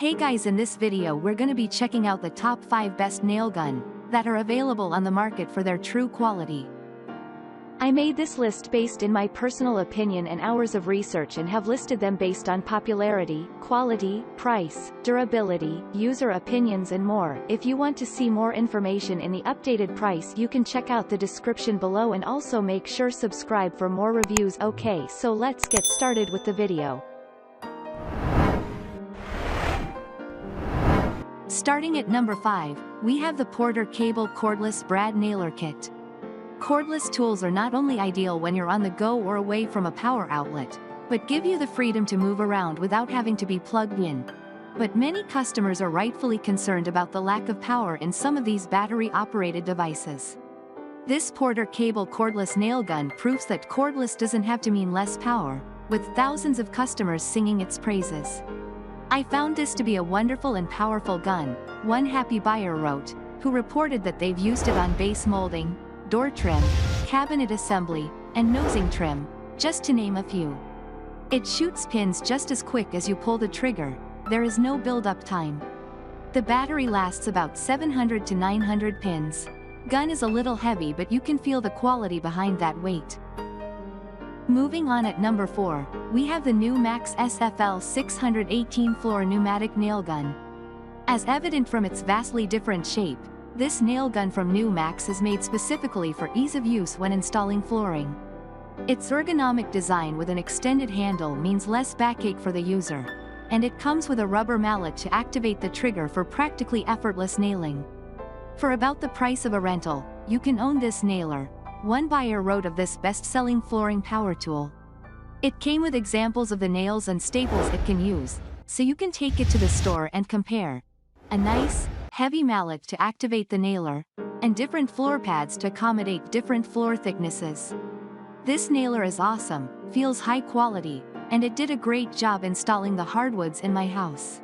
Hey guys, in this video we're gonna be checking out the top 5 best nail gun that are available on the market for their true quality. I made this list based in my personal opinion and hours of research and have listed them based on popularity, quality, price, durability, user opinions and more. If you want to see more information in the updated price, you can check out the description below and also make sure subscribe for more reviews. Okay, so let's get started with the video. Starting at number 5, we have the PorterCable Cordless Brad Nailer Kit. Cordless tools are not only ideal when you're on the go or away from a power outlet, but give you the freedom to move around without having to be plugged in. But many customers are rightfully concerned about the lack of power in some of these battery-operated devices. This PorterCable cordless nail gun proves that cordless doesn't have to mean less power, with thousands of customers singing its praises. I found this to be a wonderful and powerful gun, one happy buyer wrote, who reported that they've used it on base molding, door trim, cabinet assembly, and nosing trim, just to name a few. It shoots pins just as quick as you pull the trigger, there is no build-up time. The battery lasts about 700 to 900 pins. Gun is a little heavy, but you can feel the quality behind that weight. Moving on at number 4, we have the NewMax SFL 618 floor pneumatic nail gun. As evident from its vastly different shape, this nail gun from NewMax is made specifically for ease of use when installing flooring. Its ergonomic design with an extended handle means less backache for the user, and it comes with a rubber mallet to activate the trigger for practically effortless nailing. For about the price of a rental, you can own this nailer, one buyer wrote of this best-selling flooring power tool. It came with examples of the nails and staples it can use, so you can take it to the store and compare. A nice, heavy mallet to activate the nailer, and different floor pads to accommodate different floor thicknesses. This nailer is awesome, feels high quality, and it did a great job installing the hardwoods in my house.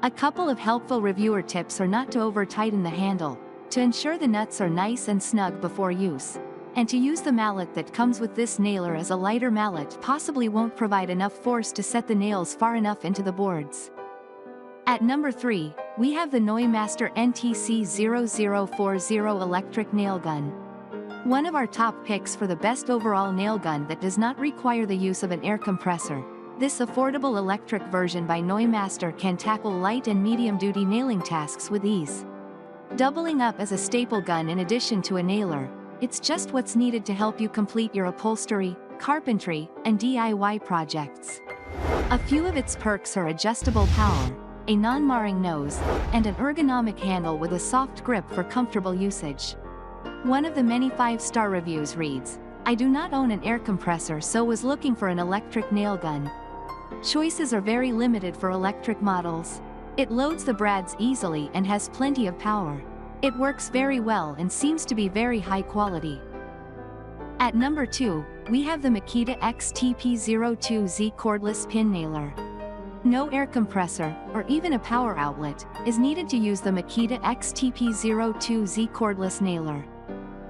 A couple of helpful reviewer tips are not to over-tighten the handle, to ensure the nuts are nice and snug before use, and to use the mallet that comes with this nailer, as a lighter mallet possibly won't provide enough force to set the nails far enough into the boards. At number 3, we have the Noy Master NTC004 electric nail gun. One of our top picks for the best overall nail gun that does not require the use of an air compressor. This affordable electric version by Noy Master can tackle light and medium-duty nailing tasks with ease. Doubling up as a staple gun in addition to a nailer, it's just what's needed to help you complete your upholstery, carpentry, and DIY projects. A few of its perks are adjustable power, a non-marring nose, and an ergonomic handle with a soft grip for comfortable usage. One of the many 5-star reviews reads, "I do not own an air compressor, so was looking for an electric nail gun." Choices are very limited for electric models. It loads the brads easily and has plenty of power. It works very well and seems to be very high quality. At number 2, we have the Makita XTP02Z cordless pin nailer. No air compressor, or even a power outlet, is needed to use the Makita XTP02Z cordless nailer.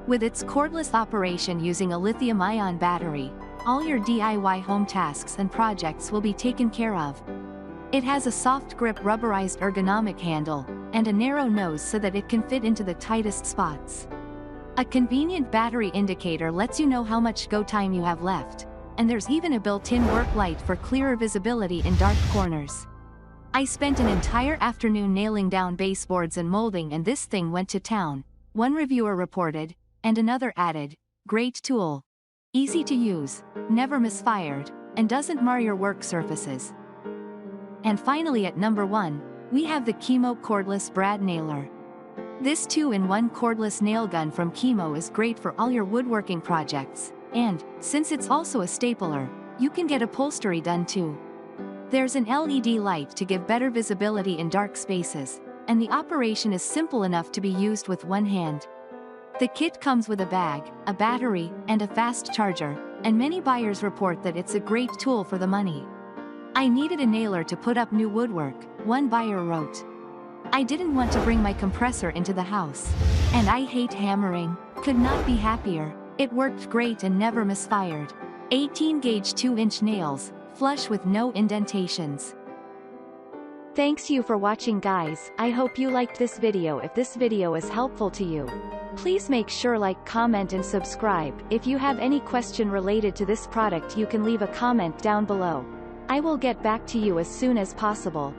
With its cordless operation using a lithium-ion battery, all your DIY home tasks and projects will be taken care of. It has a soft grip rubberized ergonomic handle, and a narrow nose so that it can fit into the tightest spots. A convenient battery indicator lets you know how much go time you have left, and there's even a built-in work light for clearer visibility in dark corners. I spent an entire afternoon nailing down baseboards and molding, and this thing went to town, one reviewer reported, and another added, "Great tool. Easy to use, never misfired, and doesn't mar your work surfaces." And finally at number 1, we have the Chemo cordless brad nailer. This 2-in-1 cordless nail gun from Chemo is great for all your woodworking projects, and, since it's also a stapler, you can get upholstery done too. There's an LED light to give better visibility in dark spaces, and the operation is simple enough to be used with one hand. The kit comes with a bag, a battery, and a fast charger, and many buyers report that it's a great tool for the money. "I needed a nailer to put up new woodwork," one buyer wrote. "I didn't want to bring my compressor into the house. And I hate hammering. Could not be happier. It worked great and never misfired. 18-gauge 2-inch nails, flush with no indentations." Thanks you for watching guys, I hope you liked this video. If this video is helpful to you, please make sure like, comment and subscribe. If you have any question related to this product you can leave a comment down below. I will get back to you as soon as possible.